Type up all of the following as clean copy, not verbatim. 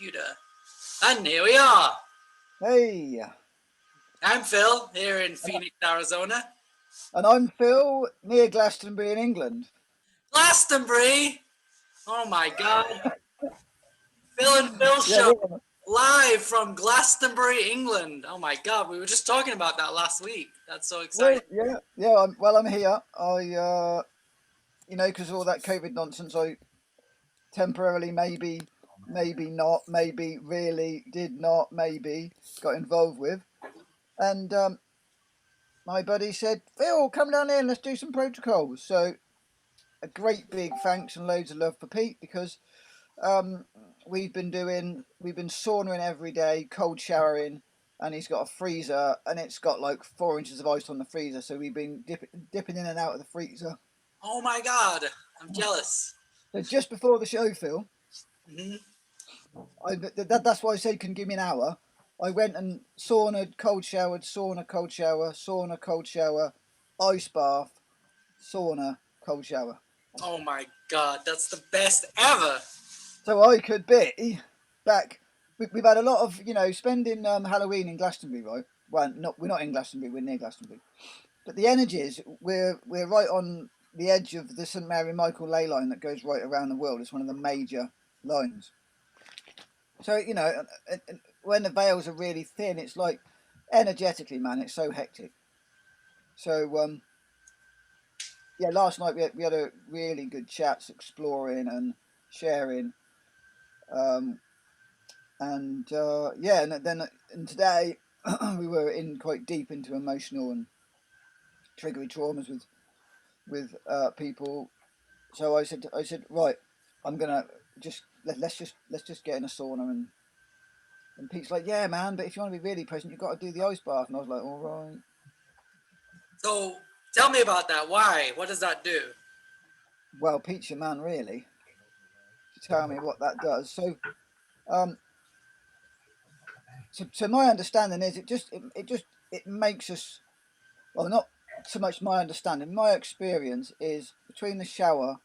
computer. And here we are. Hey. I'm Phil, here in Phoenix, Arizona. And I'm Phil, near Glastonbury in England. Glastonbury! Oh my God. Phil and Phil Yeah, show live from Glastonbury, England. Oh my God, we were just talking about that last week. That's so exciting. I'm here. Because of all that COVID nonsense, I temporarily, maybe not, maybe really did not, maybe got involved with. And my buddy said, Phil, come down here and let's do some protocols. So a great big thanks and loads of love for Pete, because we've been sauning every day, cold showering, and he's got a freezer and it's got like 4 inches of ice on the freezer. So we've been dipping in and out of the freezer. Oh my God, I'm jealous. So just before the show, Phil, that's why I said, can you give me an hour? I went and saunaed, cold showered, sauna, cold shower, sauna, cold shower, ice bath, sauna, cold shower. Oh my God, that's the best ever. So I could be back. We've had a lot of, spending Halloween in Glastonbury, right? Well, we're not in Glastonbury, we're near Glastonbury. But the energies, we're right on the edge of the St Mary Michael ley line that goes right around the world. It's one of the major lines. So, when the veils are really thin, it's like, energetically, man, it's so hectic. So, last night we had a really good chat, exploring and sharing. And today we were in quite deep into emotional and triggery traumas with people. So I said, right, I'm gonna let's just get in a sauna, and Pete's like, yeah, man, but if you want to be really present, you've got to do the ice bath. And I was like, all right. So tell me about that. Why? What does that do? Well, Pete's your man, really, to tell me what that does. So, so my understanding is it makes us, well, not so much my understanding. My experience is between the sauna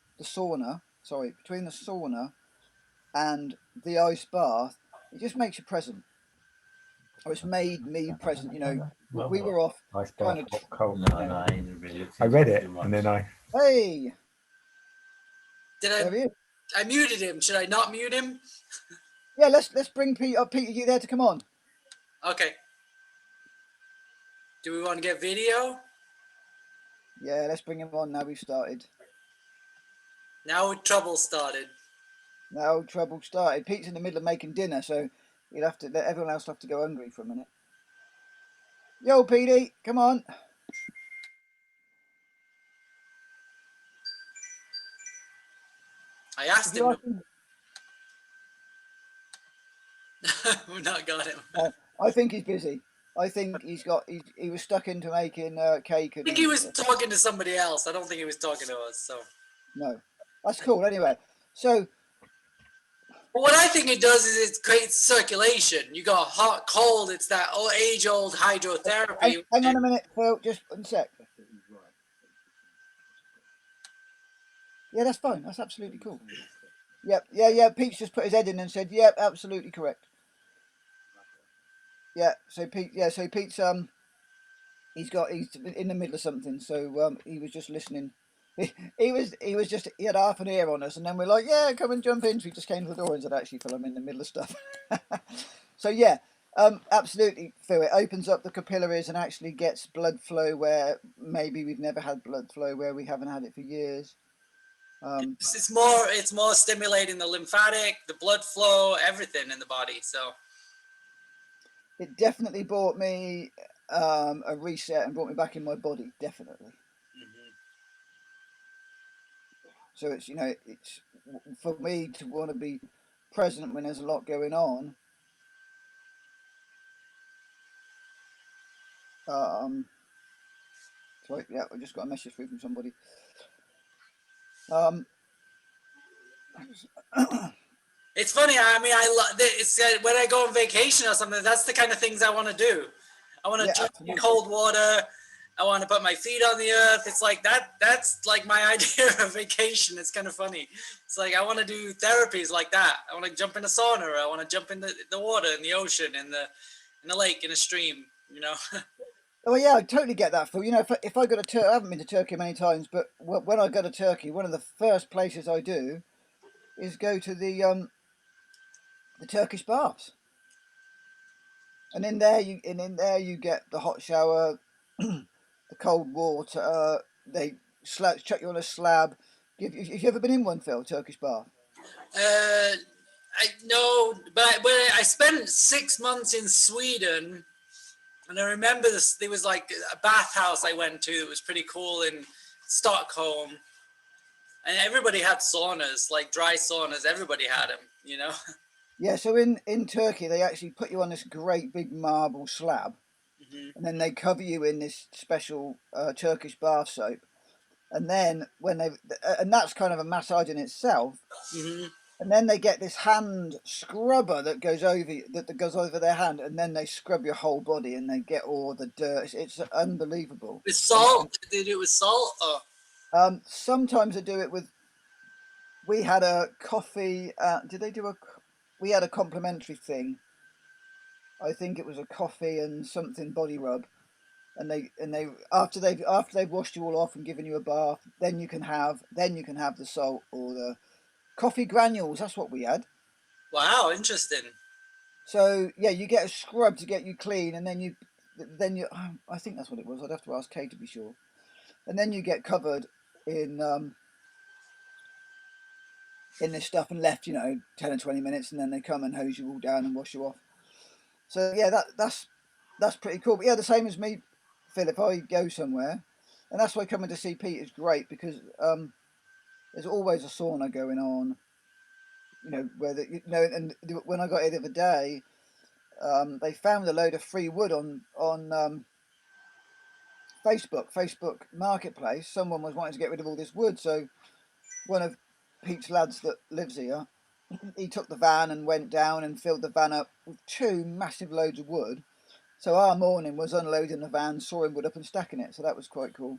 and the ice bath, it just makes you present. Or it's made me present. We were off Ice kind bath, of. cold. No, I read it and then I. Hey, Did I muted him? Should I not mute him? Yeah, let's bring Pete up. Pete, are you there to come on? Okay. Do we want to get video? Yeah, let's bring him on now. We've started. Now trouble started. Now trouble started. Pete's in the middle of making dinner, so he'll have to let everyone else have to go hungry for a minute. Yo, Petey, come on. I asked him. We've not got him. I think he's busy. I think he was stuck into making cake. I think he was talking to somebody else. I don't think he was talking to us. So no, that's cool. Anyway, so what I think it does is it creates circulation. You got hot, cold. It's that age-old hydrotherapy. Hang on a minute, Phil. Just one sec. Yeah, that's fine. That's absolutely cool. Yep, yeah. Pete's just put his head in and said, "Yep, absolutely correct." Yeah. So Pete's he's in the middle of something. So he was just listening. He had half an ear on us, and then we're like, yeah, come and jump in. So he just came to the door and said, actually, Phil, I'm in the middle of stuff. So yeah, absolutely, Phil. It opens up the capillaries and actually gets blood flow where maybe we've never had blood flow, where we haven't had it for years. It's more stimulating the lymphatic, the blood flow, everything in the body. So it definitely brought me a reset and brought me back in my body, definitely. So it's it's for me to want to be present when there's a lot going on. Sorry, yeah, I just got a message through from somebody. It's funny. I mean, it's when I go on vacation or something. That's the kind of things I want to do. I want to jump in cold water, I want to put my feet on the earth. It's like that's like my idea of vacation. It's kind of funny. It's like I want to do therapies like that. I want to jump in a sauna. Or I want to jump in the water, in the ocean, in the lake, in a stream. You know. Oh yeah, I totally get that, Phil. You know, if I go to Turkey, I haven't been to Turkey many times, but when I go to Turkey, one of the first places I do is go to the Turkish baths, and in there you get the hot shower, the cold water. They chuck you on a slab. Have you ever been in one, Phil? Turkish bath? I know, but I spent 6 months in Sweden, and I remember this. There was like a bathhouse I went to that was pretty cool in Stockholm, and everybody had saunas, like dry saunas. Everybody had them, you know. Yeah. So in Turkey, they actually put you on this great big marble slab, and then they cover you in this special Turkish bath soap, and then and that's kind of a massage in itself. And then they get this hand scrubber that goes over their hand, and then they scrub your whole body, and they get all the dirt. It's unbelievable. With salt? Did they do it with salt? Or? Sometimes they do it with. We had a coffee. Did they do a? We had a complimentary thing. I think it was a coffee and something body rub, and they after they've washed you all off and given you a bath, then you can have the salt or the coffee granules. That's what we had. Wow, interesting. So yeah, you get a scrub to get you clean, and then you I think that's what it was. I'd have to ask Kay to be sure. And then you get covered in this stuff and left, 10 or 20 minutes, and then they come and hose you all down and wash you off. So yeah, that's pretty cool. But yeah, the same as me, Phil. If I go somewhere, and that's why coming to see Pete is great, because there's always a sauna going on. And when I got here the other day, they found a load of free wood on Facebook Marketplace. Someone was wanting to get rid of all this wood, so one of Pete's lads that lives here, he took the van and went down and filled the van up with 2 massive loads of wood. So our morning was unloading the van, sawing wood up and stacking it. So that was quite cool.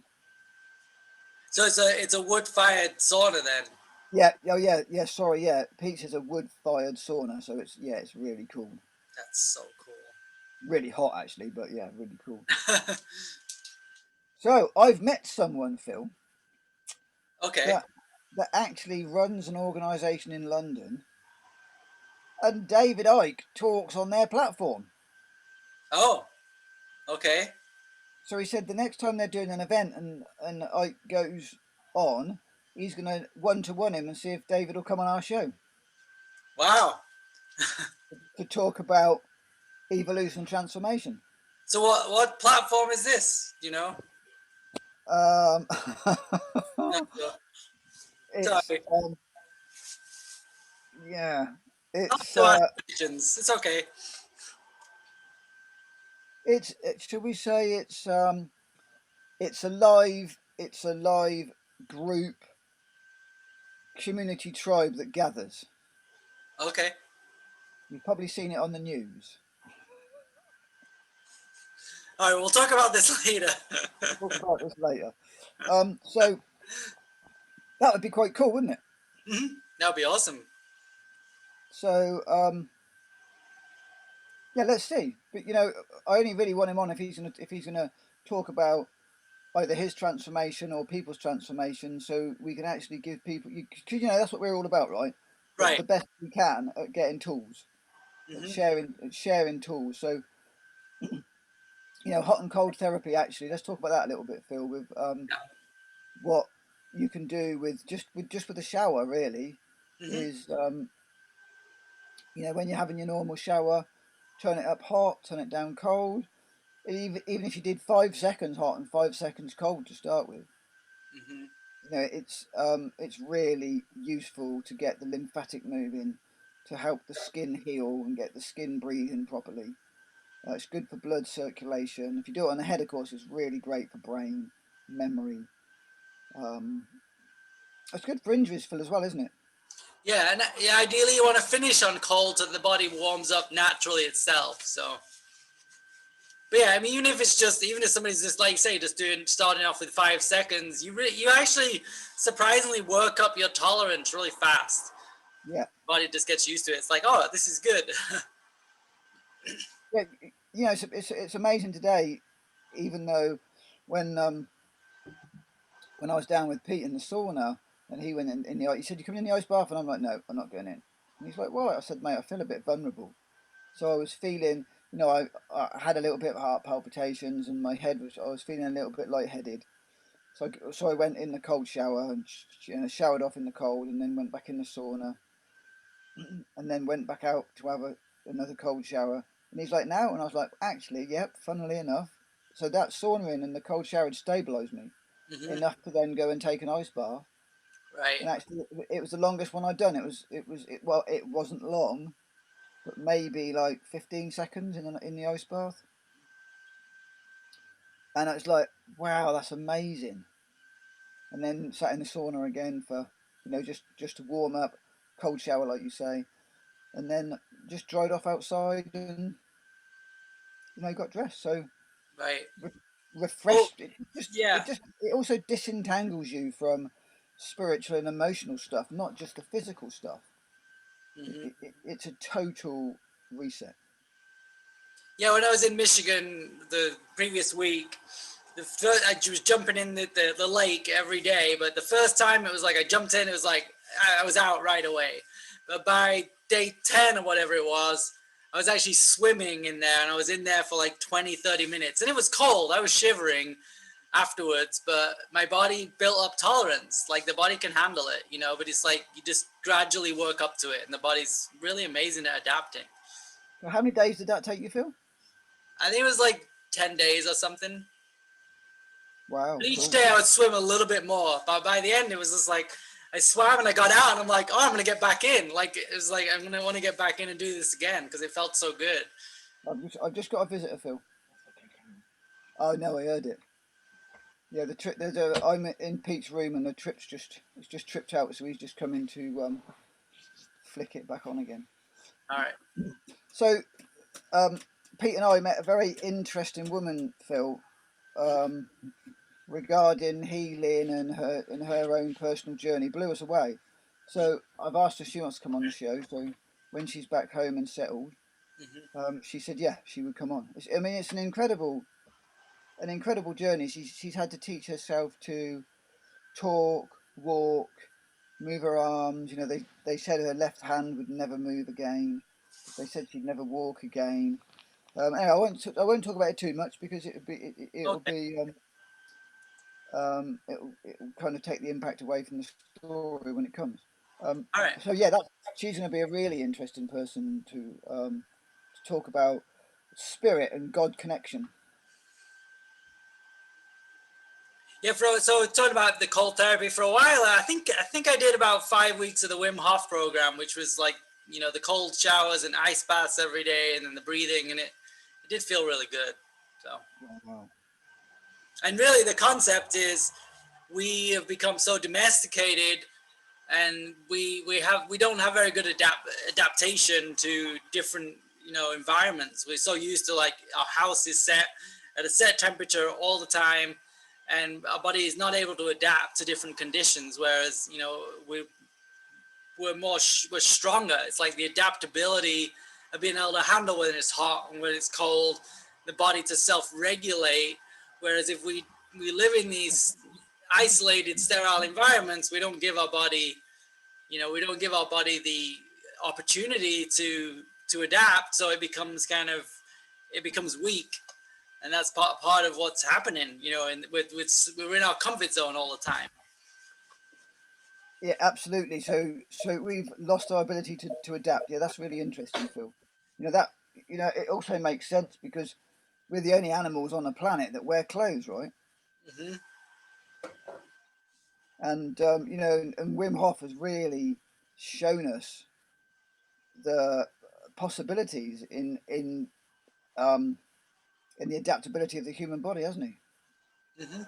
So it's a wood-fired sauna then. Yeah. Oh yeah. Sorry. Yeah. Pete's is a wood-fired sauna, so it's really cool. That's so cool. Really hot actually, but yeah, really cool. So I've met someone, Phil. Okay. That actually runs an organisation in London, and David Icke talks on their platform. Oh, okay. So he said the next time they're doing an event and Icke goes on, he's going to one-to-one him and see if David will come on our show. Wow. To talk about evolution and transformation. So what platform is this? Do you know? Sorry. Yeah. It's it's okay. Should we say it's a live group community tribe that gathers. Okay. You've probably seen it on the news. All right, we'll talk about this later. So that would be quite cool, wouldn't it? Mm-hmm. That would be awesome. So yeah, let's see. But I only really want him on if he's gonna talk about either his transformation or people's transformation, so we can actually give people. Because that's what we're all about, right? Right. The best we can at getting tools, sharing tools. So hot and cold therapy. Actually, let's talk about that a little bit, Phil. With what you can do with a shower, really, is when you're having your normal shower, turn it up hot, turn it down cold. Even if you did 5 seconds hot and 5 seconds cold to start with, it's really useful to get the lymphatic moving, to help the skin heal and get the skin breathing properly. It's good for blood circulation. If you do it on the head, of course, it's really great for brain, memory. It's good for injuries, Phil, as well, isn't it? Yeah, and ideally you want to finish on cold so the body warms up naturally itself. So. But yeah, I mean, even if somebody's just like say just starting off with 5 seconds, you actually surprisingly work up your tolerance really fast. Yeah. Body just gets used to it. It's like, oh, this is good. Yeah, you know, it's amazing today, even though when when I was down with Pete in the sauna and he went in the he said, "You coming in the ice bath?" And I'm like, "No, I'm not going in." And he's like, "Why?" I said, "Mate, I feel a bit vulnerable." So I was feeling, you know, I had a little bit of heart palpitations and I was feeling a little bit lightheaded. So I went in the cold shower and showered off in the cold and then went back in the sauna and then went back out to have another cold shower. And he's like, "Now?" And I was like, "Actually, yep, funnily enough." So that sauna in and the cold shower had stabilised me Hmm. enough to then go and take an ice bath. Right. And actually, it was the longest one I'd done. Well, it wasn't long, but maybe like 15 seconds in the ice bath. And it's like, wow, that's amazing. And then sat in the sauna again for, just to warm up, cold shower, like you say, and then just dried off outside and, got dressed. So Right. re- Oh, refreshed. yeah. It also disentangles you from spiritual and emotional stuff, not just the physical stuff. Hmm. It's a total reset. Yeah, when I was in Michigan the previous week, I was jumping in the lake every day, but the first time it was like I jumped in, it was like I was out right away. But by day 10 or whatever it was, I was actually swimming in there and I was in there for like 20, 30 minutes. And it was cold. I was shivering afterwards, but my body built up tolerance. Like the body can handle it, but it's like you just gradually work up to it. And the body's really amazing at adapting. So how many days did that take you, Phil? I think it was like 10 days or something. Wow, But each cool. day I would swim a little bit more. But by the end, it was just like I swam and I got out and I'm like, oh, I'm going to get back in. Like, it was like, I'm going to want to get back in and do this again because it felt so good. I've just got a visitor, Phil. Oh no, I heard it. Yeah, the trip. I'm in Pete's room and it's just tripped out, so he's just come in to flick it back on again. All right. So um, Pete and I met a very interesting woman, Phil, um, regarding healing and her own personal journey. Blew us away. So I've asked her if she wants to come on the show. So when she's back home and settled, Mm-hmm. she said yeah, she would come on. I mean, it's an incredible journey. She's had to teach herself to talk, walk, move her arms. They said her left hand would never move again. They said she'd never walk again. Anyway, I won't talk about it too much because Okay. it'll kind of take the impact away from the story when it comes. All right. So yeah, she's going to be a really interesting person to talk about spirit and God connection. Yeah. So talking about the cold therapy for a while, I think I did about 5 weeks of the Wim Hof program, which was like, the cold showers and ice baths every day and then the breathing. And it did feel really good. So, Wow. and really the concept is we have become so domesticated and we don't have very good adaptation to different environments. We're so used to like our house is set at a set temperature all the time, and our body is not able to adapt to different conditions. Whereas we're stronger. It's like the adaptability of being able to handle when it's hot and when it's cold, the body to self-regulate. Whereas if we live in these isolated, sterile environments, we don't give our body the opportunity to adapt. So it becomes weak, and that's part of what's happening. And we're in our comfort zone all the time. Yeah, absolutely. So we've lost our ability to adapt. Yeah, that's really interesting, Phil. That it also makes sense because we're the only animals on the planet that wear clothes, right? Hmm. And and Wim Hof has really shown us the possibilities um, in the adaptability of the human body, hasn't he? Hmm.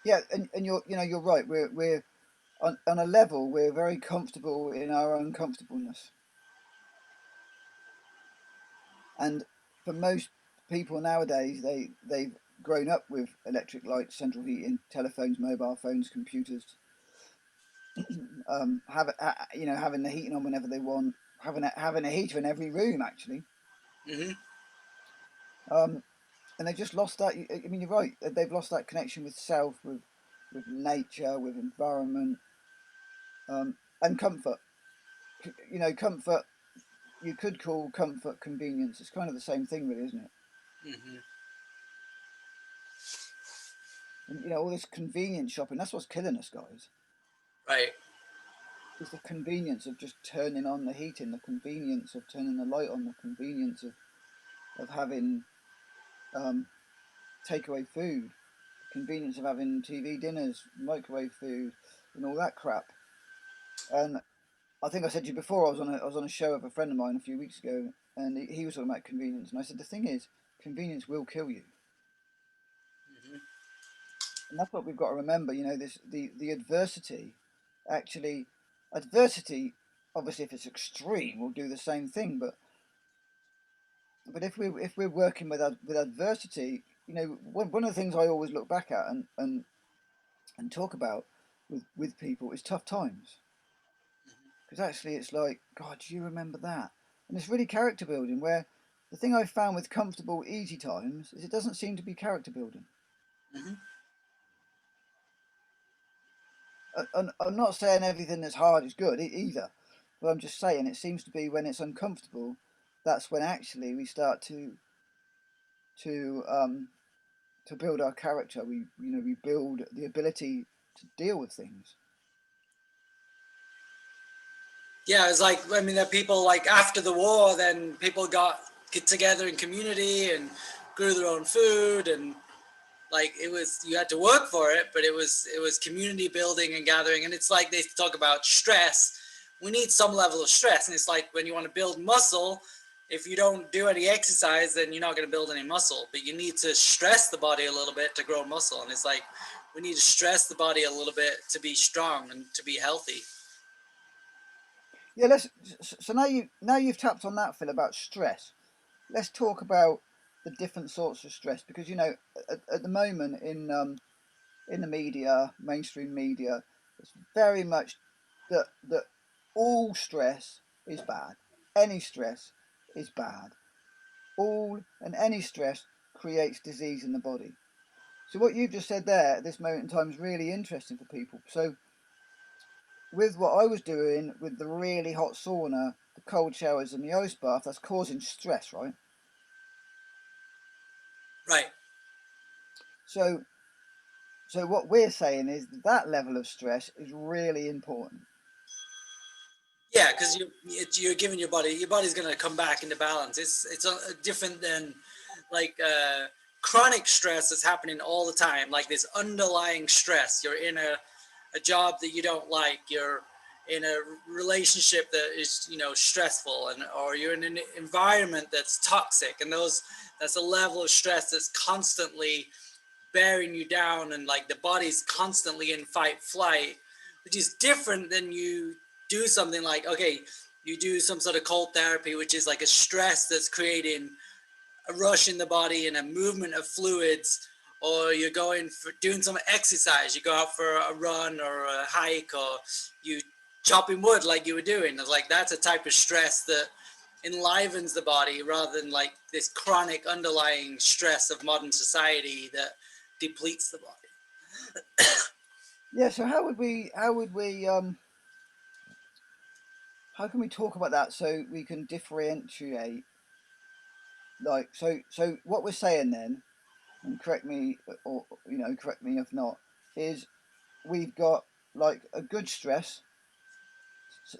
Yeah, and you're right. We're on a level we're very comfortable in our uncomfortableness, and for most people nowadays, they've grown up with electric lights, central heating, telephones, mobile phones, computers. Having the heating on whenever they want, having a heater in every room actually. Mm-hmm. And they just lost that. I mean, you're right. They've lost that connection with self, with nature, with environment, and comfort. Comfort. You could call comfort convenience. It's kind of the same thing, really, isn't it? Mm-hmm. And all this convenience shopping. That's what's killing us, guys. Right. It's the convenience of just turning on the heating, the convenience of turning the light on, the convenience of having takeaway food, the convenience of having TV dinners, microwave food, and all that crap. And I think I said to you before, I was on a show of a friend of mine a few weeks ago, and he was talking about convenience, and I said the thing is, convenience will kill you. Mm-hmm. And that's what we've got to remember. The adversity, actually, adversity, obviously, if it's extreme, will do the same thing. But if we're working with adversity, one of the things I always look back at and talk about with people is tough times. Because actually, it's like, God, do you remember that? And it's really character building. Where the thing I've found with comfortable, easy times is it doesn't seem to be character building. Mm-hmm. And I'm not saying everything that's hard is good either, but I'm just saying it seems to be when it's uncomfortable, that's when actually we start to build our character. We build the ability to deal with things. Yeah, it's like, I mean, that people, like, after the war, then people get together in community and grew their own food, and like you had to work for it, but it was community building and gathering. And it's like they talk about stress. We need some level of stress, and it's like when you want to build muscle, if you don't do any exercise, then you're not going to build any muscle. But you need to stress the body a little bit to grow muscle, and it's like we need to stress the body a little bit to be strong and to be healthy. Yeah, so now you've tapped on that, Phil, about stress. Let's talk about the different sorts of stress, because at the moment in the media, mainstream media, it's very much that all stress is bad. Any stress is bad. All and any stress creates disease in the body. So what you've just said there at this moment in time is really interesting for people. So with what I was doing with the really hot sauna, the cold showers and the ice bath, that's causing stress, right? Right. So what we're saying is that level of stress is really important. Yeah, because you're giving your body's going to come back into balance. It's different than like chronic stress that's happening all the time, like this underlying stress. You're in a job that you don't like, you're in a relationship that is stressful, or you're in an environment that's toxic, and that's a level of stress that's constantly bearing you down, and like the body's constantly in fight flight, which is different than you do something like, okay, you do some sort of cold therapy, which is like a stress that's creating a rush in the body and a movement of fluids, or you're going for doing some exercise, you go out for a run or a hike, or you chopping wood like you were doing. It's like that's a type of stress that enlivens the body, rather than like this chronic underlying stress of modern society that depletes the body. Yeah, so how can we talk about that so we can differentiate, like, so what we're saying then, and correct me if not, is we've got like a good stress.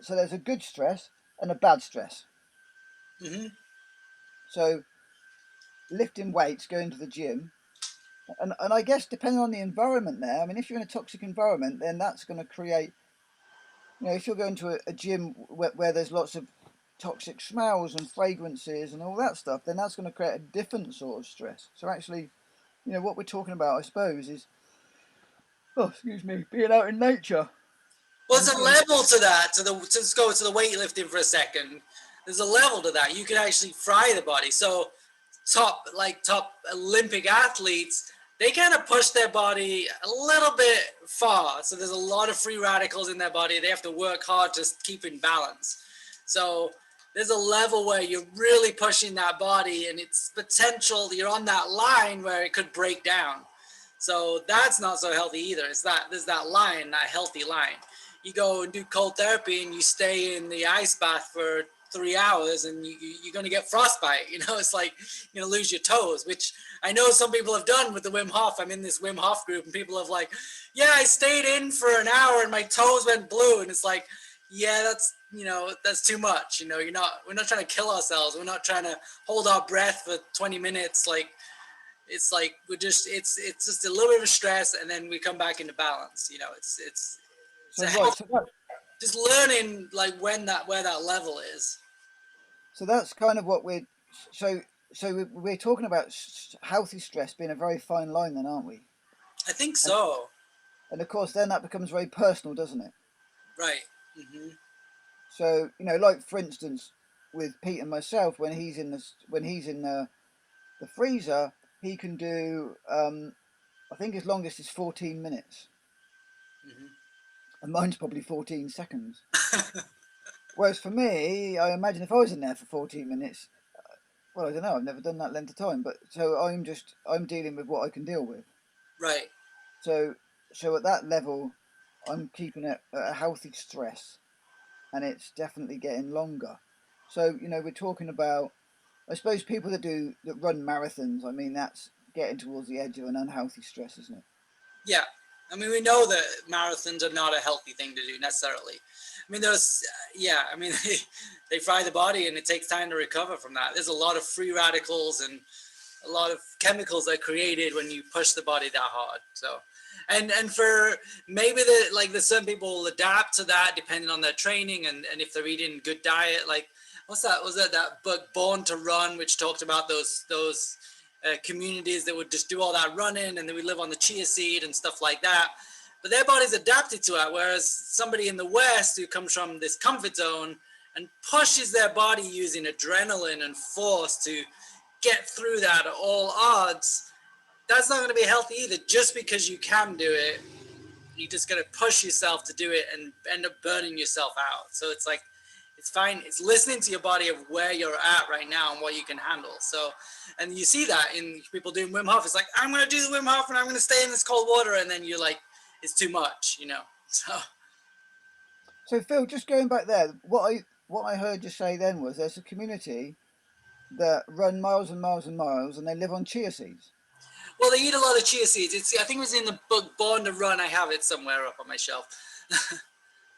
So there's a good stress and a bad stress. Mm-hmm. So lifting weights, going to the gym, and I guess depending on the environment there, I mean, if you're in a toxic environment, then that's going to create, if you're going to a gym where there's lots of toxic smells and fragrances and all that stuff, then that's going to create a different sort of stress. So actually, what we're talking about, I suppose, is, being out in nature. Well, there's a level to that. Let's go to the weightlifting for a second. There's a level to that. You can actually fry the body. So top Olympic athletes, they kind of push their body a little bit far. So there's a lot of free radicals in their body. They have to work hard to keep in balance. So there's a level where you're really pushing that body, and it's potential you're on that line where it could break down. So that's not so healthy either. There's that line, that healthy line. You go and do cold therapy and you stay in the ice bath for 3 hours, and you're going to get frostbite. It's like you're going to lose your toes, which I know some people have done with the Wim Hof. I'm in this Wim Hof group, and people have like, yeah, I stayed in for an hour and my toes went blue. And it's like, yeah, that's too much. We're not trying to kill ourselves. We're not trying to hold our breath for 20 minutes. Like, it's like it's just a little bit of stress, and then we come back into balance. It's just learning like where that level is. So that's kind of what we're talking about healthy stress being a very fine line then, aren't we? I think so. And of course then that becomes very personal, doesn't it? Right. Mm-hmm. So, like for instance with Pete and myself, when he's in the freezer, he can do I think his longest is 14 minutes. Mm-hmm. And mine's probably 14 seconds. Whereas for me, I imagine if I was in there for 14 minutes, well, I don't know, I've never done that length of time, but so I'm dealing with what I can deal with. Right. So at that level, I'm keeping it at a healthy stress, and it's definitely getting longer. So, we're talking about, I suppose people that run marathons, I mean, that's getting towards the edge of an unhealthy stress, isn't it? Yeah. I mean, we know that marathons are not a healthy thing to do necessarily. I mean, they fry the body, and it takes time to recover from that. There's a lot of free radicals and a lot of chemicals that are created when you push the body that hard. So, and for maybe some people will adapt to that depending on their training and if they're eating good diet. Like, what's that? Was that book Born to Run, which talked about those communities that would just do all that running, and then we live on the chia seed and stuff like that. But their body's adapted to it, whereas somebody in the West who comes from this comfort zone and pushes their body using adrenaline and force to get through that at all odds, that's not going to be healthy either. Just because you can do it, you're just going to push yourself to do it and end up burning yourself out. So it's like, it's fine. It's listening to your body of where you're at right now and what you can handle. So, and you see that in people doing Wim Hof. It's like, I'm going to do the Wim Hof and I'm going to stay in this cold water. And then you're like, it's too much, So Phil, just going back there, what I heard you say then was there's a community that run miles and miles and miles, and they live on chia seeds. Well, they eat a lot of chia seeds. I think it was in the book Born to Run. I have it somewhere up on my shelf.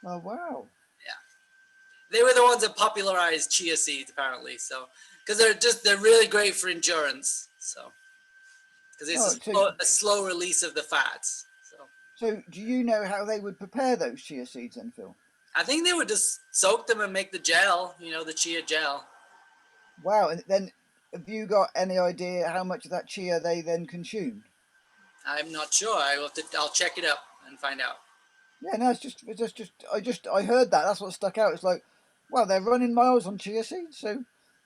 Oh, wow. Yeah. They were the ones that popularized chia seeds, apparently. So, because they're really great for endurance. So, because it's a slow release of the fats. So do you know how they would prepare those chia seeds then, Phil? I think they would just soak them and make the gel, the chia gel. Wow. And then have you got any idea how much of that chia they then consume? I'm not sure. I'll check it up and find out. Yeah, no, I heard that. That's what stuck out. It's like, wow, they're running miles on chia seeds. So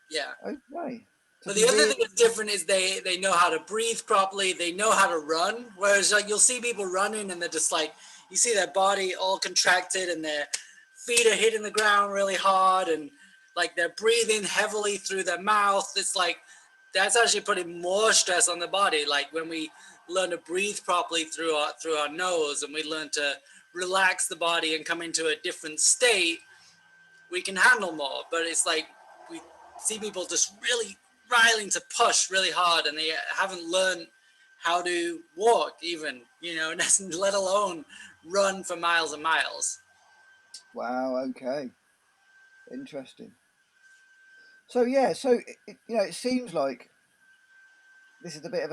yeah. Okay. But the other thing that's different is they know how to breathe properly. They know how to run. Whereas like you'll see people running and they're just like, you see their body all contracted and their feet are hitting the ground really hard and like they're breathing heavily through their mouth. It's like, that's actually putting more stress on the body. Like when we learn to breathe properly through our nose and we learn to relax the body and come into a different state, we can handle more. But it's like, we see people just really riling to push really hard and they haven't learned how to walk even, let alone run for miles and miles. Wow. Okay. Interesting. So yeah, it seems like this is a bit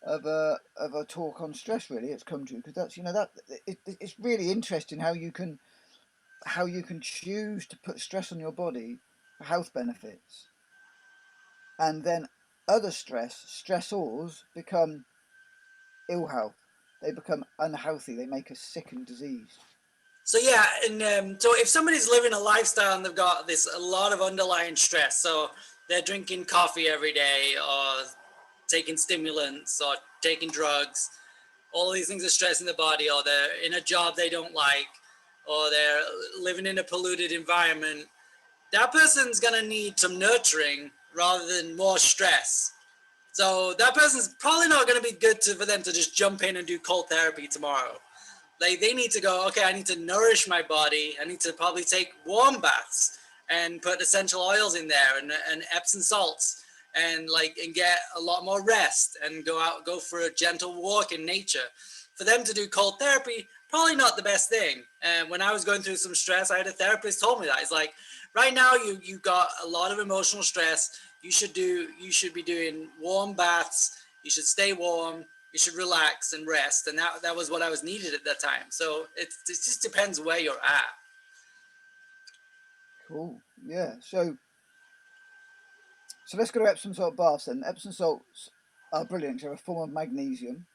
of a talk on stress. Really, it's come to, because that's it's really interesting how you can choose to put stress on your body for health benefits. And then other stressors become ill health. They become unhealthy. They make us sick and diseased. So yeah, and so if somebody's living a lifestyle and they've got a lot of underlying stress, so they're drinking coffee every day or taking stimulants or taking drugs. All these things are stressing the body, or they're in a job they don't like, or they're living in a polluted environment. That person's going to need some nurturing rather than more stress. So that person's probably not going to be good for them to just jump in and do cold therapy tomorrow. Like they need to go, okay, I need to nourish my body. I need to probably take warm baths and put essential oils in there and Epsom salts and get a lot more rest and go for a gentle walk in nature. For them to do cold therapy, probably not the best thing. And when I was going through some stress, I had a therapist told me that. It's like, right now you got a lot of emotional stress. You should be doing warm baths. You should stay warm. You should relax and rest. And that was what I was needed at that time. So it just depends where you're at. Cool. Yeah. So let's go to Epsom salt baths then. Epsom salts are brilliant. They're a form of magnesium,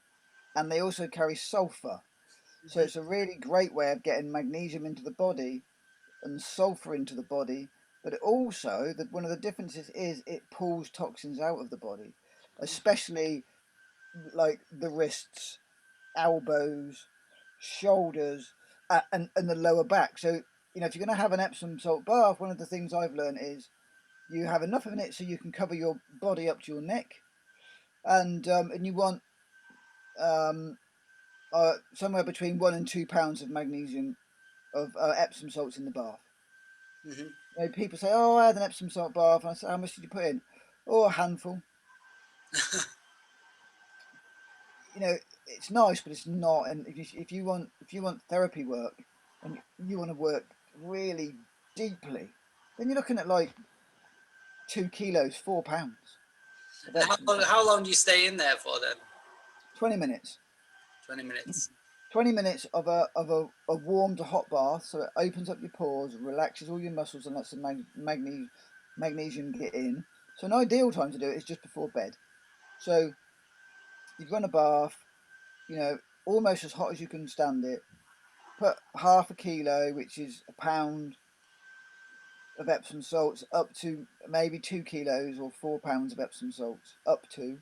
and they also carry sulfur. So it's a really great way of getting magnesium into the body and sulfur into the body. But it also, one of the differences is it pulls toxins out of the body, especially like the wrists, elbows, shoulders, and the lower back. So if you're going to have an Epsom salt bath, one of the things I've learned is you have enough of it so you can cover your body up to your neck, and you want somewhere between 1 and 2 pounds of magnesium of Epsom salts in the bath. Mm-hmm. People say, "Oh, I had an Epsom salt bath," and I say, "How much did you put in?" "Oh, a handful." It's nice, but it's not. And if you want therapy work, and you want to work really deeply, then you're looking at like 2 kilos, 4 pounds. How long do you stay in there for then? 20 minutes. 20 minutes. 20 minutes of a warm to hot bath, so it opens up your pores, relaxes all your muscles, and lets the magnesium get in. So an ideal time to do it is just before bed. So you've got a bath, almost as hot as you can stand it. Put half a kilo, which is a pound of Epsom salts, up to maybe 2 kilos or 4 pounds of Epsom salts, up to.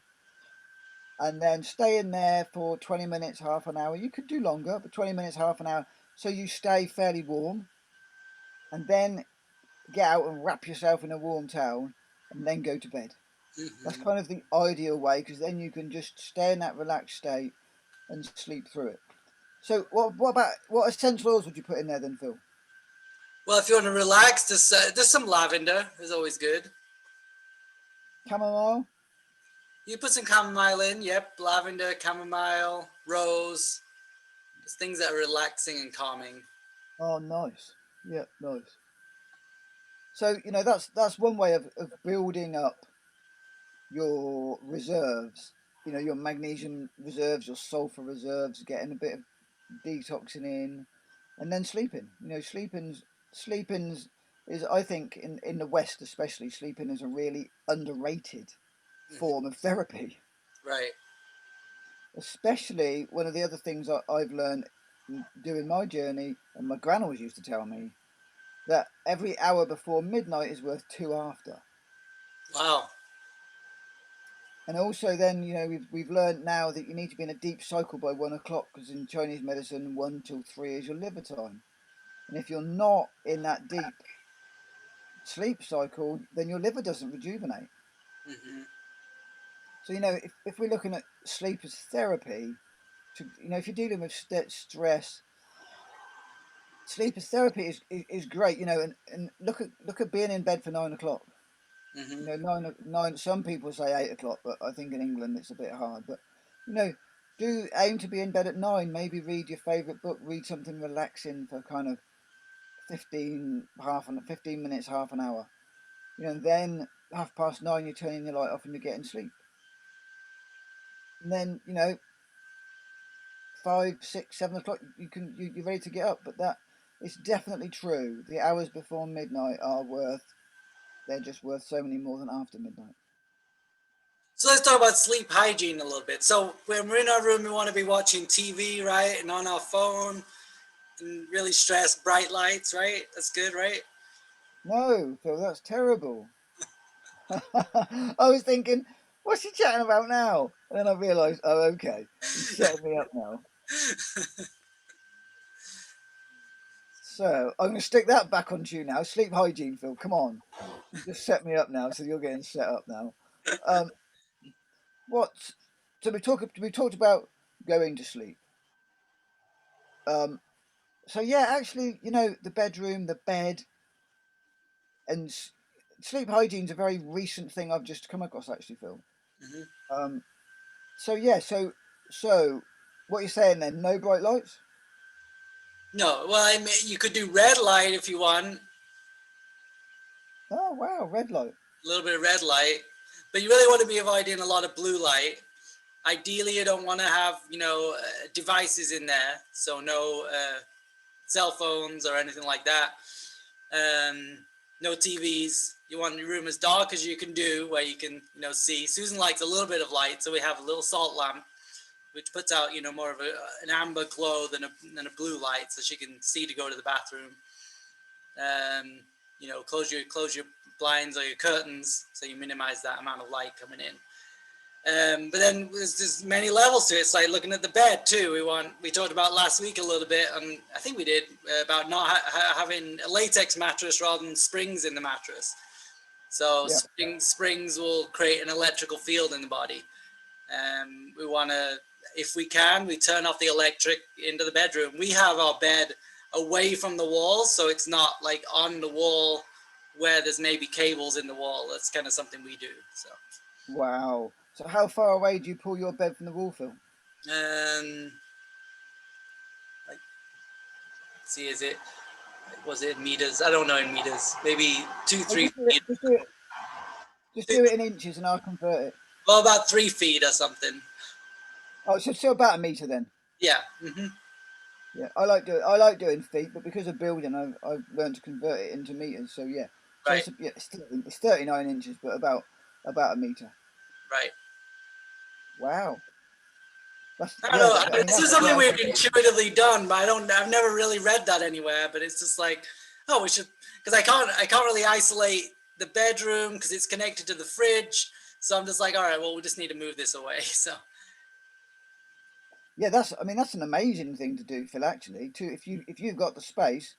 And then stay in there for 20 minutes, half an hour. You could do longer, but 20 minutes, half an hour, so you stay fairly warm. And then get out and wrap yourself in a warm towel, and then go to bed. Mm-hmm. That's kind of the ideal way, because then you can just stay in that relaxed state and sleep through it. So what essential oils would you put in there then, Phil? Well, if you want to relax, there's some lavender. Is always good. Chamomile? You put some chamomile in. Yep, lavender, chamomile, rose. Just things that are relaxing and calming. Oh, nice. Yeah, nice. So that's one way of building up your reserves. Your magnesium reserves, your sulfur reserves, getting a bit of detoxing in, and then sleeping. Sleeping's is, I think, in the West especially, sleeping is a really underrated form of therapy. Right. Especially one of the other things I've learned doing my journey, and my gran always used to tell me, that every hour before midnight is worth 2 after. Wow. And also then, we've learned now that you need to be in a deep cycle by 1 o'clock, because in Chinese medicine, 1 till 3 is your liver time. And if you're not in that deep sleep cycle, then your liver doesn't rejuvenate. Mm-hmm. So, if we're looking at sleep as therapy, if you're dealing with stress, sleep as therapy is great, and look at being in bed for 9 o'clock. Mm-hmm. Nine. Some people say 8 o'clock, but I think in England it's a bit hard. But do aim to be in bed at 9. Maybe read your favourite book. Read something relaxing for kind of 15 minutes, half an hour. Then 9:30 you're turning your light off and you're getting sleep. And then 5, 6, 7 o'clock you're ready to get up. But that is definitely true. The hours before midnight are they're just worth so many more than after midnight. So let's talk about sleep hygiene a little bit. So when we're in our room, we want to be watching TV, right? And on our phone, and really stress, bright lights, right? That's good, right? No, Phil, that's terrible. I was thinking, what's he chatting about now? And then I realised, oh, okay, he's setting me up now. So I'm going to stick that back onto you now. Sleep hygiene, Phil. Come on, you just set me up now, so you're getting set up now. Um, what? So we talked about going to sleep. Um, so yeah, actually, the bedroom, the bed, and sleep hygiene is a very recent thing I've just come across, actually, Phil. Mhm. Um, so yeah, so what you're saying then? No bright lights? No, well, I mean, you could do red light if you want, Oh wow, red light. a little bit of red light, but you really want to be avoiding a lot of blue light. Ideally, you don't want to have, devices in there, so no cell phones or anything like that. No TVs. You want your room as dark as you can do, where you can, see. Susan likes a little bit of light, so we have a little salt lamp, which puts out, more of an amber glow than a blue light, so she can see to go to the bathroom. Close your blinds or your curtains, so you minimize that amount of light coming in. But then there's many levels to it. It's like looking at the bed too. We talked about last week a little bit, and I think we did about not having a latex mattress rather than springs in the mattress. So Yeah. springs will create an electrical field in the body. We want to, if we can, we turn off the electric into the bedroom. We have our bed away from the wall, so it's not like on the wall where there's maybe cables in the wall. That's kind of something we do. So. Wow. So how far away do you pull your bed from the wall, Phil? Like, see, was it meters? I don't know in meters. Maybe 2-3 feet. Just do it in inches, and I'll convert it. Well, about 3 feet or something. Oh, so still about a meter then. Yeah. Mm-hmm. Yeah, I like doing feet, but because of building, I've learned to convert it into meters. So yeah, so Right. it's 39 inches, but about a meter. Right. Wow. I don't know. This is something we've intuitively done, but I've never really read that anywhere. But it's just like, oh, we should, because I can't really isolate the bedroom because it's connected to the fridge. So I'm just like, all right, well, we just need to move this away. So. Yeah, that's an amazing thing to do, Phil. Actually, if you've got the space,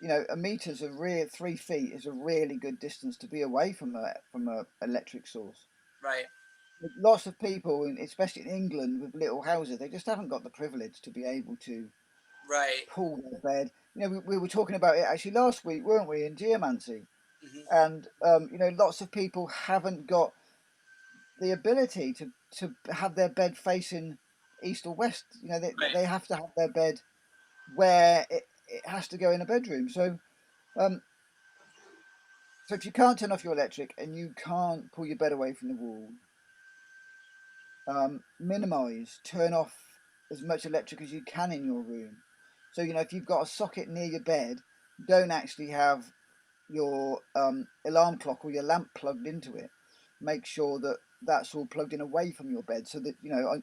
a meter's 3 feet is a really good distance to be away from a electric source. Right. Lots of people, especially in England, with little houses, they just haven't got the privilege to be able to pull their bed. We were talking about it actually last week, weren't we, in geomancy? Mm-hmm. And lots of people haven't got the ability to have their bed facing east or west. They have to have their bed where it has to go in a bedroom. So if you can't turn off your electric and you can't pull your bed away from the wall, minimize, turn off as much electric as you can in your room. So if you've got a socket near your bed, don't actually have your alarm clock or your lamp plugged into it. Make sure that that's all plugged in away from your bed, so that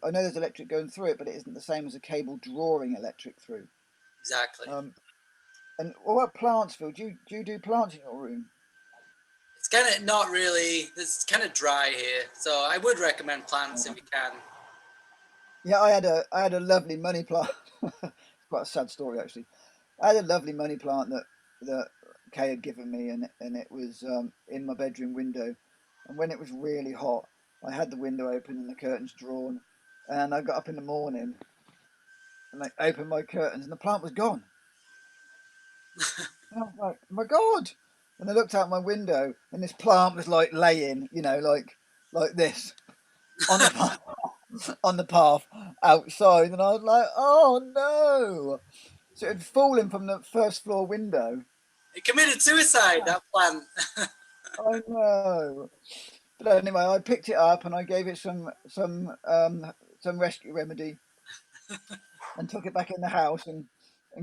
I know there's electric going through it, but it isn't the same as a cable drawing electric through. Exactly. And what about plants, Phil? Do you do plants in your room? It's kind of not really. It's kind of dry here, so I would recommend plants if you can. Yeah, I had a lovely money plant. Quite a sad story, actually. I had a lovely money plant that Kay had given me, and it was in my bedroom window. And when it was really hot, I had the window open and the curtains drawn. And I got up in the morning and I opened my curtains, and the plant was gone. And I was like, oh my God! And I looked out my window, and this plant was like laying, like this on the path, on the path outside. And I was like, oh no! So it had fallen from the first floor window. It committed suicide, that plant. I know. But anyway, I picked it up and I gave it some rescue remedy, and took it back in the house and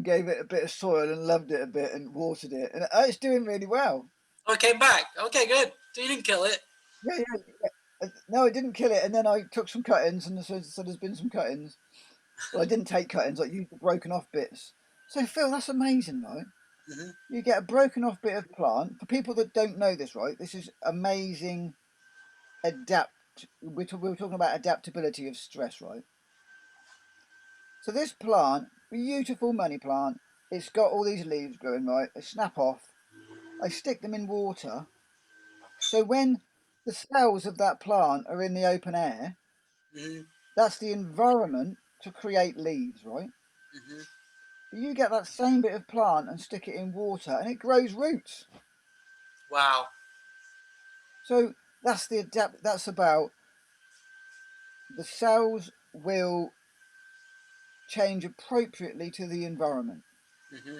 gave it a bit of soil and loved it a bit and watered it, and it's doing really well. Oh, it came back. Okay, good. So you didn't kill it. Yeah. No, I didn't kill it, and then I took some cuttings, and so there's been some cuttings. But I didn't take cuttings. I used the broken off bits. So Phil, that's amazing, right? Hmm. You get a broken off bit of plant. For people that don't know this, right, this is amazing we were talking about adaptability of stress, right? So this plant, beautiful money plant, it's got all these leaves growing, right? They snap off. I stick them in water. So when the cells of that plant are in the open air, Hmm. that's the environment to create leaves, right? Hmm. But you get that same bit of plant and stick it in water and it grows roots. Wow. So that's about the cells will change appropriately to the environment. Hmm.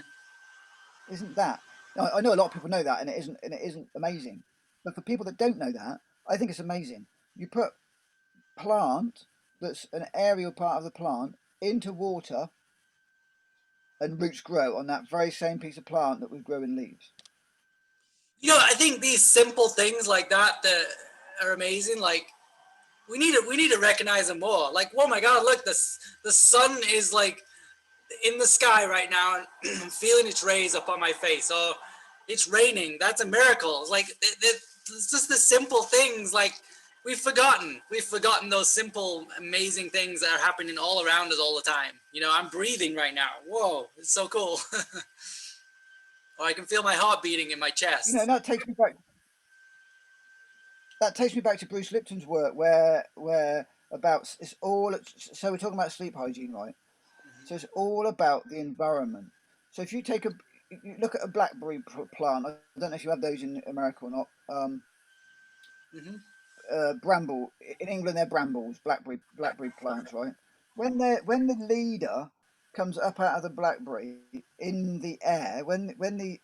Isn't that? I know a lot of people know that, and it isn't amazing. But for people that don't know that, I think it's amazing. You put plant that's an aerial part of the plant into water, and roots grow on that very same piece of plant that was growing leaves. I think these simple things like that are amazing. Like we need to recognize them more. Like, oh my God, look, the sun is like in the sky right now, and I'm feeling its rays up on my face. Oh, it's raining. That's a miracle. Like it's just the simple things. Like we've forgotten those simple, amazing things that are happening all around us all the time. I'm breathing right now. Whoa, it's so cool. Or I can feel my heart beating in my And chest. that takes me back. That takes me back to Bruce Lipton's work, where about it's all. So we're talking about sleep hygiene, right? So it's all about the environment. So if you you look at a blackberry plant. I don't know if you have those in America or not. Hmm. Bramble in England, they're brambles, blackberry plants, right? When the leader comes up out of the blackberry in the air, when the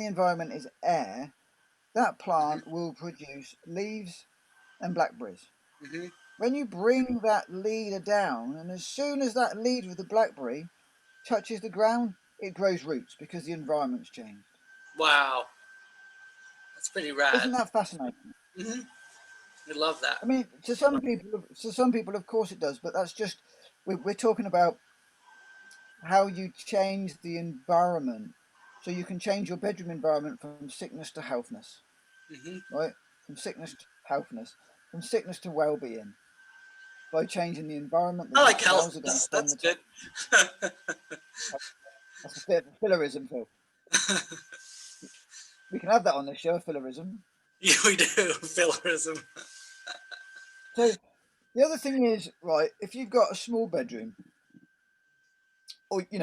environment is air, that Hmm. plant will produce leaves and blackberries. Hmm. When you bring that leader down, and as soon as that leader of the blackberry touches the ground, it grows roots because the environment's changed. Wow, that's pretty rad. Isn't that fascinating? Hmm. I love that. I mean, to some people, of course it does, but that's just we're talking about how you change the environment, so you can change your bedroom environment from sickness to healthness, Hmm. right? From sickness to healthness, from sickness to well-being by changing the environment I that your like cells are going to healthness. spend That's the time. good. That's a bit of fillerism, Phil. We can have that on the show, fillerism. Yeah, we do. Fillerism. So the other thing is, right, if you've got a small bedroom, or you're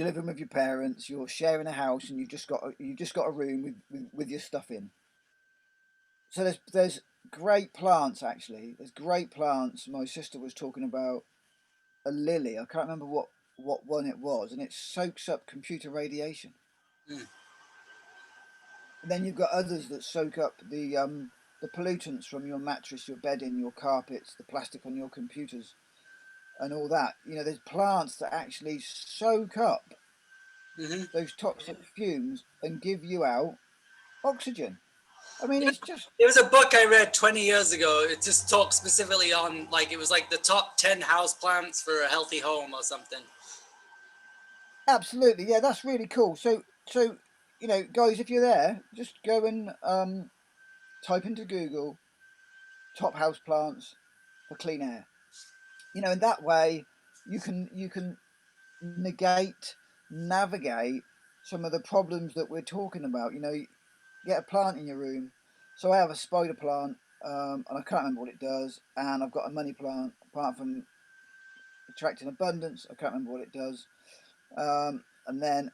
living with your parents, you're sharing a house, and you've just got a room with your stuff in. So there's great plants actually. There's great plants. My sister was talking about a lily. I can't remember what one it was, and it soaks up computer radiation. Mm. And then you've got others that soak up the pollutants from your mattress, your bedding, your carpets, the plastic on your computers, and all that. There's plants that actually soak up Hmm. those toxic fumes and give you out oxygen. I mean, Yeah, it's just there was a book I read 20 years ago. It just talked specifically on, like, it was like the top 10 house plants for a healthy home or something. absolutely, yeah, that's really cool. So guys, if you're there, just go and type into Google top house plants for clean air. In that way you can negate, navigate some of the problems that we're talking about. Get a plant in your room. So I have a spider plant, and I can't remember what it does. And I've got a money plant. Apart from attracting abundance, I can't remember what it does. And then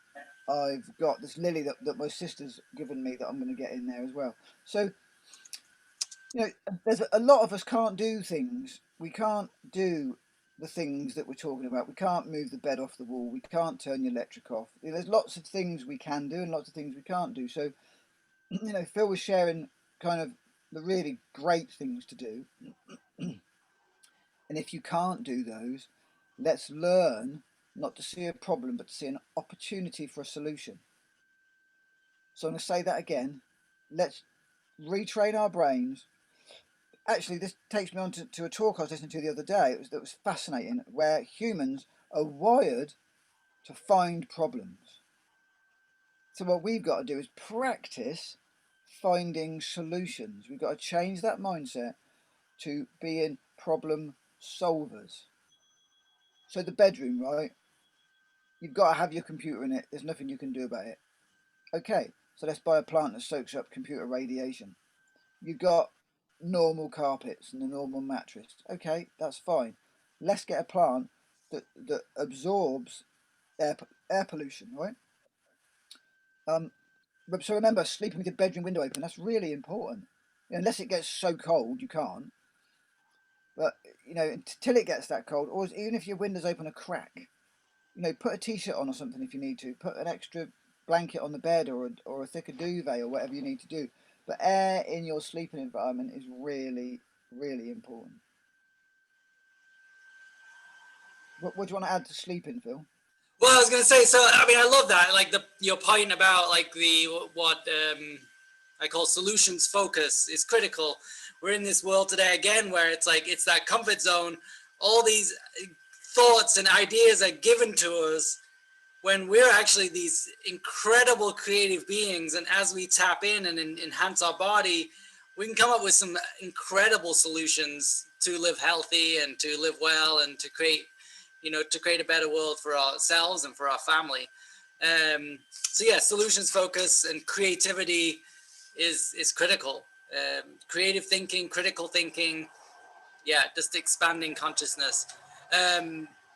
I've got this lily that my sister's given me that I'm going to get in there as well. So there's a lot of us can't do things. We can't do the things that we're talking about. We can't move the bed off the wall. We can't turn the electric off. There's lots of things we can do and lots of things we can't do. So Phil was sharing kind of the really great things to do. And if you can't do those, let's learn not to see a problem, but to see an opportunity for a solution. So I'm going to say that again. Let's retrain our brains. Actually, this takes me on to a talk I was listening to the other day. That was fascinating, where humans are wired to find problems. So what we've got to do is practice finding solutions. We've got to change that mindset to being problem solvers. So the bedroom, right? You've got to have your computer in it. There's nothing you can do about it. Okay, so let's buy a plant that soaks up computer radiation. You've got normal carpets and a normal mattress. Okay, that's fine. Let's get a plant that absorbs air pollution, right? So remember, sleeping with your bedroom window open, that's really important. Unless it gets so cold, you can't. But, until it gets that cold, or even if your window's open a crack, put a t-shirt on or something if you need to. Put an extra blanket on the bed or a thicker duvet or whatever you need to do. But air in your sleeping environment is really, really important. What do you want to add to sleeping, Phil? Well, I was gonna say, so I mean, I love that, like your point about like what I call solutions focus is critical. We're in this world today again where it's like it's that comfort zone. All these thoughts and ideas are given to us when we're actually these incredible creative beings, and as we tap in and enhance our body, we can come up with some incredible solutions to live healthy and to live well and to create a better world for ourselves and for our family. So yeah, solutions focus and creativity is critical. Creative thinking, critical thinking, yeah, just expanding consciousness.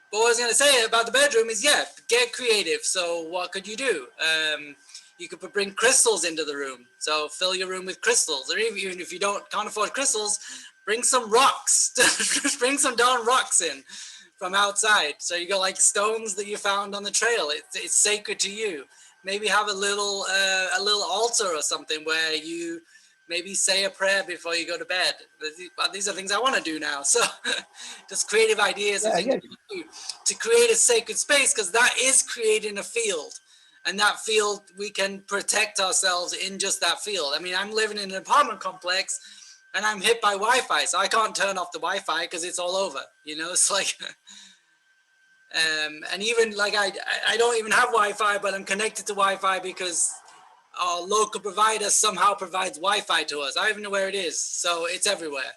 But what I was going to say about the bedroom is, yeah, get creative. So what could you do? You could bring crystals into the room. So fill your room with crystals, or even if you can't afford crystals, bring some rocks. Just bring some darn rocks in from outside. So you got like stones that you found on the trail. It's sacred to you. Maybe have a little altar or something where you maybe say a prayer before you go to bed. These are things I want to do now. So just creative ideas and things you can do to create a sacred space, because that is creating a field. And that field, we can protect ourselves in just that field. I mean, I'm living in an apartment complex and I'm hit by Wi-Fi, so I can't turn off the Wi-Fi because it's all over. It's like, and even like I don't even have Wi-Fi, but I'm connected to Wi-Fi because our local provider somehow provides Wi-Fi to us. I don't even know where it is, so it's everywhere.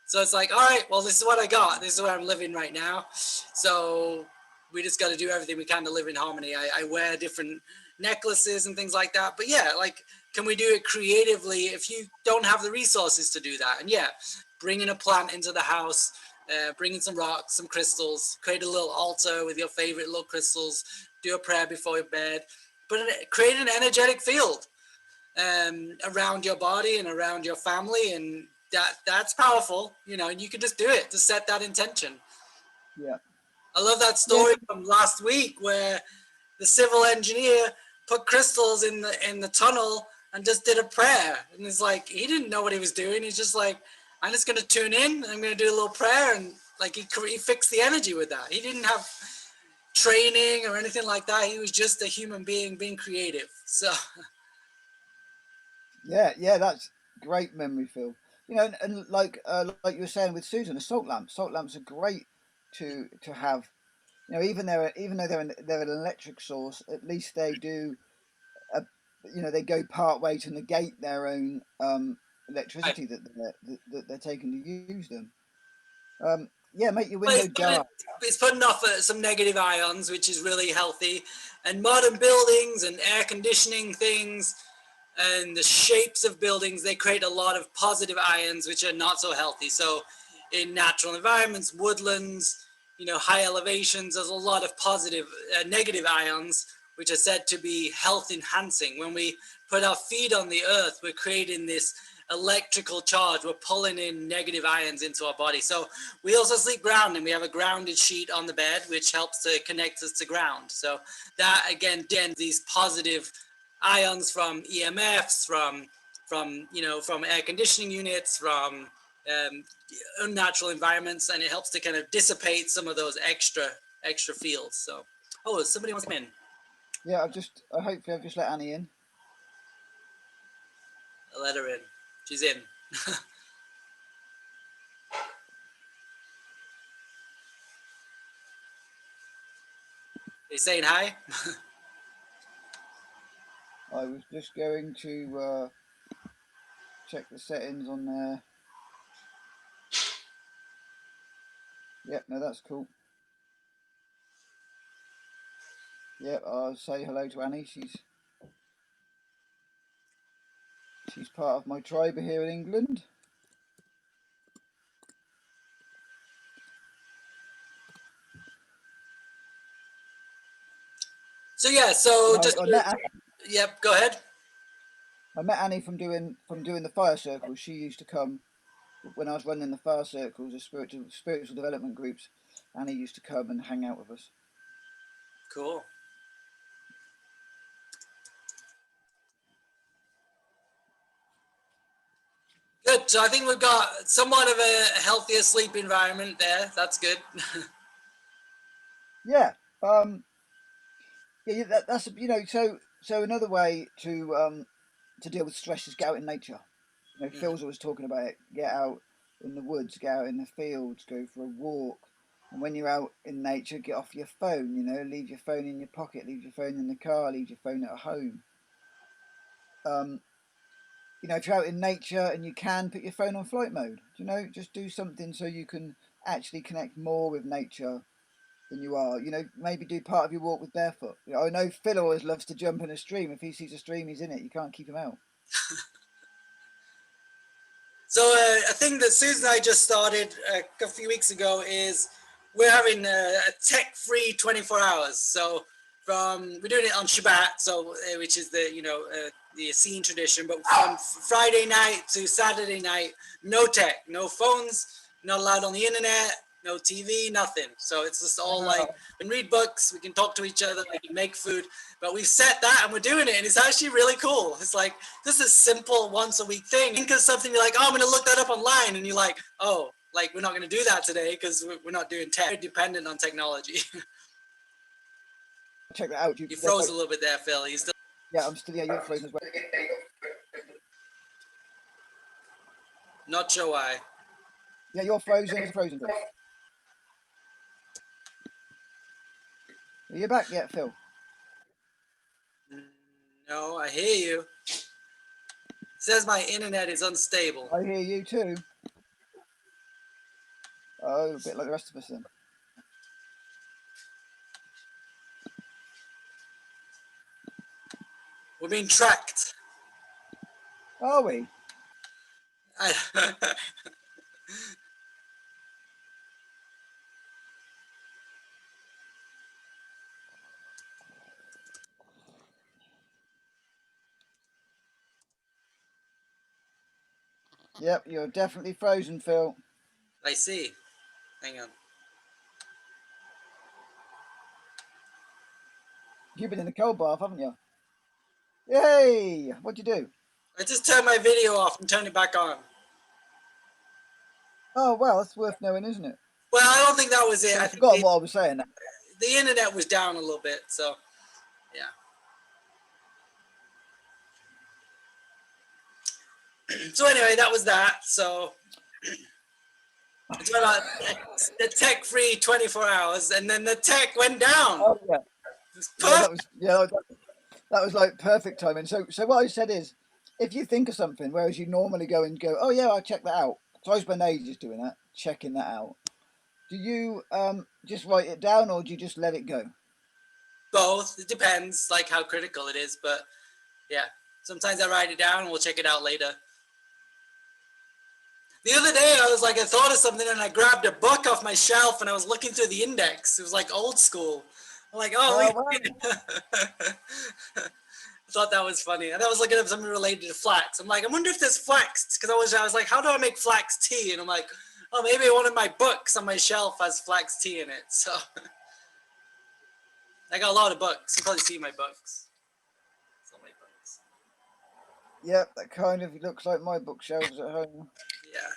So it's like, all right, well, this is what I got. This is where I'm living right now. So we just got to do everything we can to live in harmony. I wear different necklaces and things like that. But yeah, like, can we do it creatively if you don't have the resources to do that? And yeah, bringing a plant into the house, bringing some rocks, some crystals, create a little altar with your favorite little crystals, do a prayer before your bed, but create an energetic field around your body and around your family, and that's powerful, and you can just do it to set that intention. Yeah. I love that story from last week where the civil engineer put crystals in the tunnel and just did a prayer. And it's like, he didn't know what he was doing. He's just like, I'm just going to tune in. I'm going to do a little prayer. And like, he fixed the energy with that. He didn't have training or anything like that. He was just a human being being creative. So Yeah, that's great memory, Phil. And like you were saying with Susan, a salt lamp. Salt lamps are great to have. Even though they're an electric source, at least they do. They go part way to negate their own electricity that they're taking to use them. Yeah, make your window dark. it's putting off some negative ions, which is really healthy. And modern buildings and air conditioning things and the shapes of buildings, they create a lot of positive ions, which are not so healthy. So in natural environments, woodlands, high elevations, there's a lot of positive, negative ions, which are said to be health enhancing. When we put our feet on the earth, we're creating this electrical charge. We're pulling in negative ions into our body. So we also sleep ground, and we have a grounded sheet on the bed, which helps to connect us to ground. So that again, these positive ions from EMFs, from air conditioning units, from unnatural environments, and it helps to kind of dissipate some of those extra fields. So, somebody wants to come in. Yeah, hopefully I've just let Annie in. I'll let her in. She's in. Are you saying hi? I was just going to check the settings on there. Yep, no, that's cool. Yep, I'll say hello to Annie. She's part of my tribe here in England. So yeah, so And just yep, go ahead. I met Annie from doing the fire circles. She used to come when I was running the fire circles, the spiritual development groups. Annie used to come and hang out with us. Cool. Good. So I think we've got somewhat of a healthier sleep environment there. That's good. Yeah. Yeah. That's So another way to deal with stress is get out in nature. You know, Phil's always talking about it. Get out in the woods, get out in the fields, go for a walk. And when you're out in nature, get off your phone. You know, leave your phone in your pocket, leave your phone in the car, leave your phone at home. You know, if you're out in nature and you can, put your phone on flight mode. You know, just do something so you can actually connect more with nature than you are. You know, maybe do part of your walk with barefoot. You know, I know Phil always loves to jump in a stream. If he sees a stream, he's in it. You can't keep him out. So a thing that Susan and I just started a few weeks ago is we're having a tech-free 24 hours. So we're doing it on Shabbat, so which is the Essene tradition. But from Friday night to Saturday night, no tech, no phones, not allowed on the internet, no TV, nothing. So it's just all like we can read books, we can talk to each other, we can make food. But we've set that and we're doing it, and it's actually really cool. It's like this is a simple once a week thing. Think of something you're like, oh, I'm gonna look that up online, and you're like, oh, like we're not gonna do that today because we're not doing tech. We're dependent on technology. Check that out. You froze a little bit there, Phil. You still? Yeah, I'm still. Yeah, you're frozen as well. Not sure why. Yeah, you're frozen. You're frozen. Phil. Are you back yet, Phil? No, I hear you. It says my internet is unstable. I hear you too. Oh, a bit like the rest of us then. We're being tracked. Are we? Yep, you're definitely frozen, Phil. I see. Hang on. You've been in the cold bath, haven't you? Yay! What'd you do? I just turned my video off and turned it back on. Oh, well, that's worth knowing, isn't it? Well, I don't think that was it. I forgot what I was saying. The internet was down a little bit, so yeah. So anyway, that was that. So it's about the tech-free 24 hours, and then the tech went down. Oh yeah. That was like perfect timing. So what I said is, if you think of something, whereas you normally go, oh yeah, I'll check that out. So I spend ages doing that, checking that out. Do you just write it down, or do you just let it go? Both. It depends, like how critical it is. But yeah, sometimes I write it down and we'll check it out later. The other day, I thought of something and I grabbed a book off my shelf and I was looking through the index. It was like old school. I'm like, oh, wow. I thought that was funny. And I was looking up something related to flax. I'm like, I wonder if there's flax, because I was like, how do I make flax tea? And I'm like, oh, maybe one of my books on my shelf has flax tea in it. So I got a lot of books. You probably see my books. It's all my books. Yep, that kind of looks like my bookshelves at home. Yeah.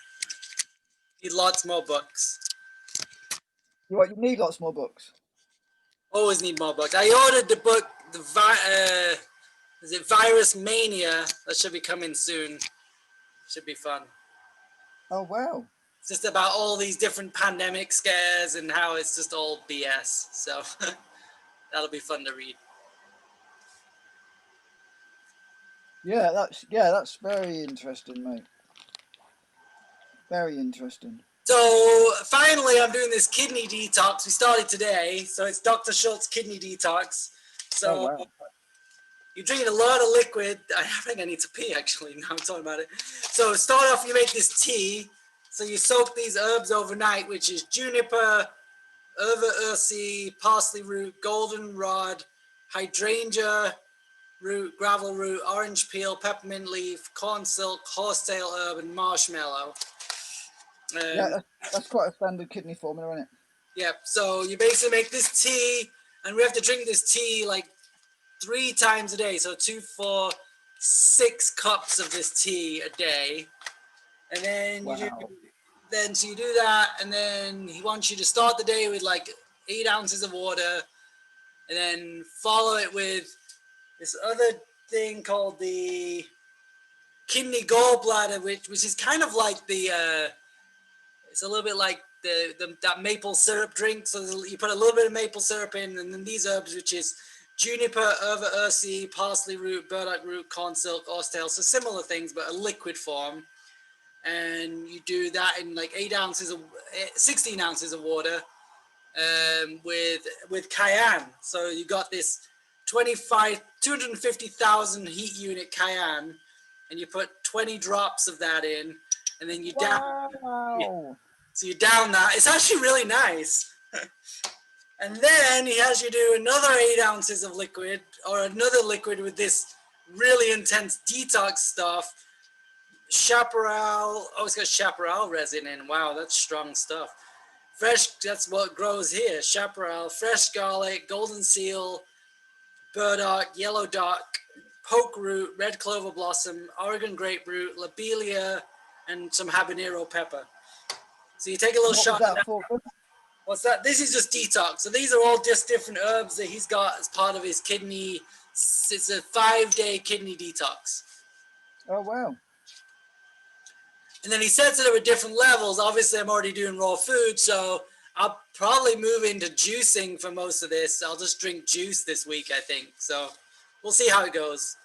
Need lots more books. You need lots more books. Always need more books. I ordered the book, is it Virus Mania? That should be coming soon. Should be fun. Oh, wow. It's just about all these different pandemic scares and how it's just all BS. So that'll be fun to read. Yeah, that's very interesting, mate. Very interesting. So finally, I'm doing this kidney detox. We started today, so it's Dr. Schultz kidney detox. Oh So wow. you're drinking a lot of liquid. I think I need to pee actually. Now I'm talking about it. So start off, you make this tea. So you soak these herbs overnight, which is juniper, erva ursi, parsley root, goldenrod, hydrangea root, gravel root, orange peel, peppermint leaf, corn silk, horsetail herb, and marshmallow. Yeah, that's quite a standard kidney formula, isn't it? Yep. So you basically make this tea, and we have to drink this tea like 3 times a day. So 2, 4, 6 cups of this tea a day, and then Wow. so you do that, and then he wants you to start the day with like 8 ounces of water, and then follow it with this other thing called the kidney gallbladder, which is kind of like the it's a little bit like that maple syrup drink. So you put a little bit of maple syrup in, and then these herbs, which is juniper, erva ursi, parsley root, burdock root, corn silk, orsetail. So similar things, but a liquid form. And you do that in like 16 ounces of water, with cayenne. So you got this 250,000 heat unit cayenne, and you put 20 drops of that in, and then you down. Wow. So you down that. It's actually really nice. And then he has you do another 8 ounces of liquid, or another liquid with this really intense detox stuff. Chaparral. Oh, it's got chaparral resin in. Wow, that's strong stuff. Fresh, that's what grows here. Chaparral, fresh garlic, golden seal, burdock, yellow dock, poke root, red clover blossom, Oregon grapefruit, lobelia, and some habanero pepper. So you take a little What was shot. that for? What's that? This is just detox. So these are all just different herbs that he's got as part of his kidney. It's a 5-day kidney detox. Oh wow. And then he sets it up at different levels. Obviously, I'm already doing raw food, so I'll probably move into juicing for most of this. I'll just drink juice this week, I think. So we'll see how it goes.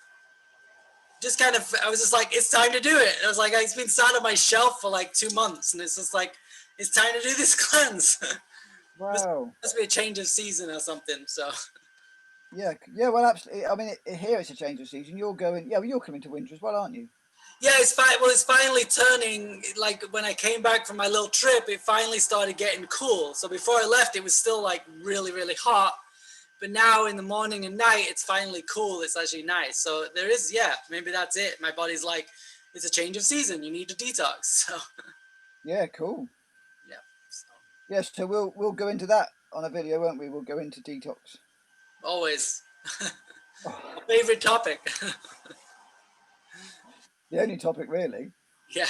Just kind of, I was just like, it's time to do it. I was like, it's been sat on my shelf for like 2 months, and it's just like, it's time to do this cleanse. Wow. Must be a change of season or something. So Yeah. Yeah. Well, absolutely. I mean, here it's a change of season. You're going. Yeah. Well, you're coming to winter as well, aren't you? yeah, it's fine. Well, it's finally turning. Like when I came back from my little trip, it finally started getting cool. So before I left, it was still like really, really hot. But now in the morning and night, it's finally cool. It's actually nice. So there is, yeah, maybe that's it. My body's like, it's a change of season. You need to detox. So Yeah. Cool. yeah. So, Yes. So we'll go into that on a video, won't we? We'll go into detox. always Oh, favorite topic. the only topic really. yeah.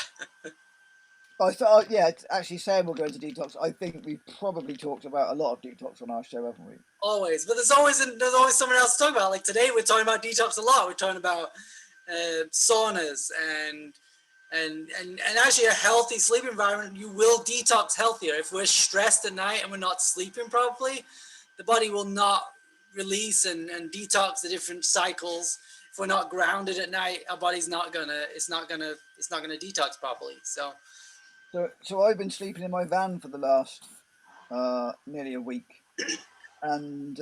I thought, yeah, actually saying we'll go into detox. I think we've probably talked about a lot of detox on our show, haven't we? Always, but there's always someone else to talk about. Like today, we're talking about detox a lot. We're talking about saunas and actually a healthy sleep environment. You will detox healthier. If we're stressed at night and we're not sleeping properly, the body will not release and detox the different cycles. If we're not grounded at night, our body's not gonna detox properly. So So I've been sleeping in my van for the last nearly a week, and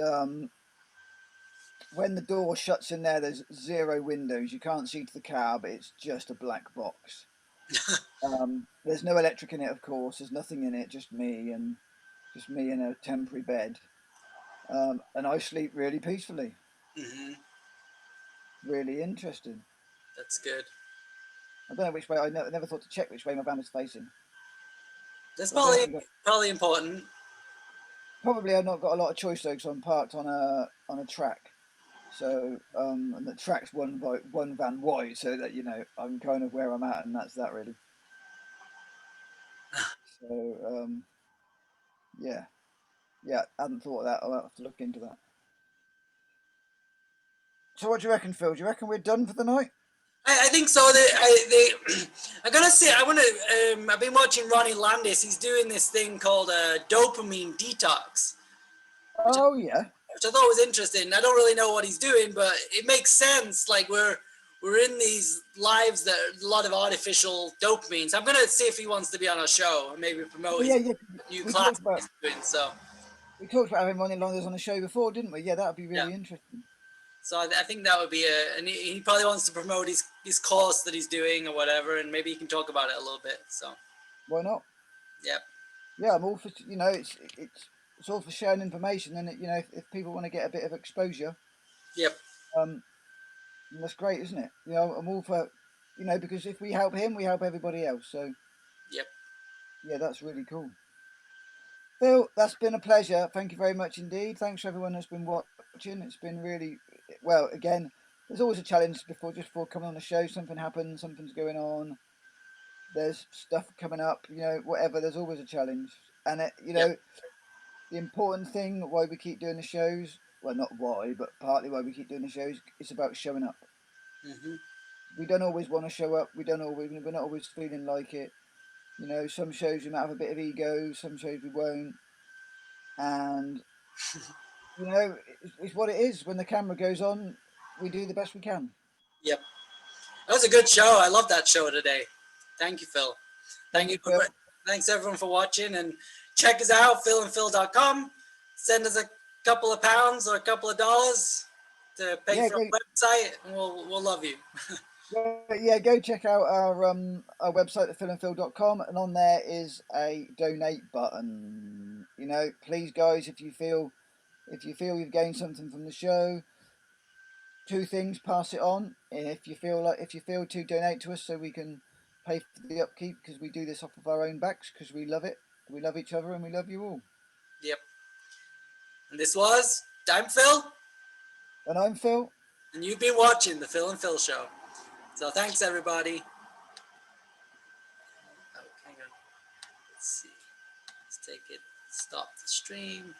when the door shuts in there, there's zero windows. You can't see to the cab. It's just a black box. There's no electric in it, of course. There's nothing in it. Just me in a temporary bed, and I sleep really peacefully. mhm, Really interesting. that's good. I don't know which way. I never thought to check which way my van was facing. That's I don't think probably important. Probably I've not got a lot of choice though, because I'm parked on a track. So and the track's one van wide, so that I'm kind of where I'm at, and that's that really. So yeah, I hadn't thought of that. I'll have to look into that. So what do you reckon, Phil? Do you reckon we're done for the night? I think so. I'm gonna say I want to. I've been watching Ronnie Landis. He's doing this thing called a dopamine detox, Oh yeah, which I thought was interesting. I don't really know what he's doing, but it makes sense. Like we're we're in these lives that are a lot of artificial dopamine. So I'm gonna see if he wants to be on our show and maybe promote Well, his yeah. new We class talked about he's doing. So we talked about having Ronnie Longers on the show before, didn't we? Yeah, that would be yeah. really interesting. So I think that would be and he probably wants to promote his course that he's doing or whatever, and maybe he can talk about it a little bit. So Why not? yep, Yeah, I'm all for it's all for sharing information, and if people want to get a bit of exposure, yep, um, that's great, isn't it? I'm all for, because if we help him, we help everybody else. So yep. yeah, that's really cool. Phil, that's been a pleasure. Thank you very much indeed. Thanks for everyone that's been watching. It's been really well. Again, there's always a challenge before coming on the show. Something happens, something's going on. There's stuff coming up. Whatever. There's always a challenge, and Yep. the important thing why we keep doing the shows. Well, not why, but partly why we keep doing the shows. It's about showing up. Mm-hmm. We don't always want to show up. We're not always feeling like it. Some shows we might have a bit of ego. Some shows we won't. And it's what it is. When the camera goes on, we do the best we can. Yep. That was a good show. I love that show today. Thank you, Phil. Thank you, Phil. Thanks everyone for watching, and check us out, philandphil.com. Send us a couple of pounds or a couple of dollars to pay for our website, and we'll love you. Yeah, go check out our website at philandphil.com, and on there is a donate button. Please guys, if you feel you've gained something from the show, two things: pass it on. If you feel to donate to us so we can pay for the upkeep, because we do this off of our own backs, because we love it. We love each other and we love you all. Yep. And this was I'm Phil. And I'm Phil. And you've been watching the Phil and Phil Show. So thanks everybody. Oh, hang on. Let's see. Let's take it. Stop the stream.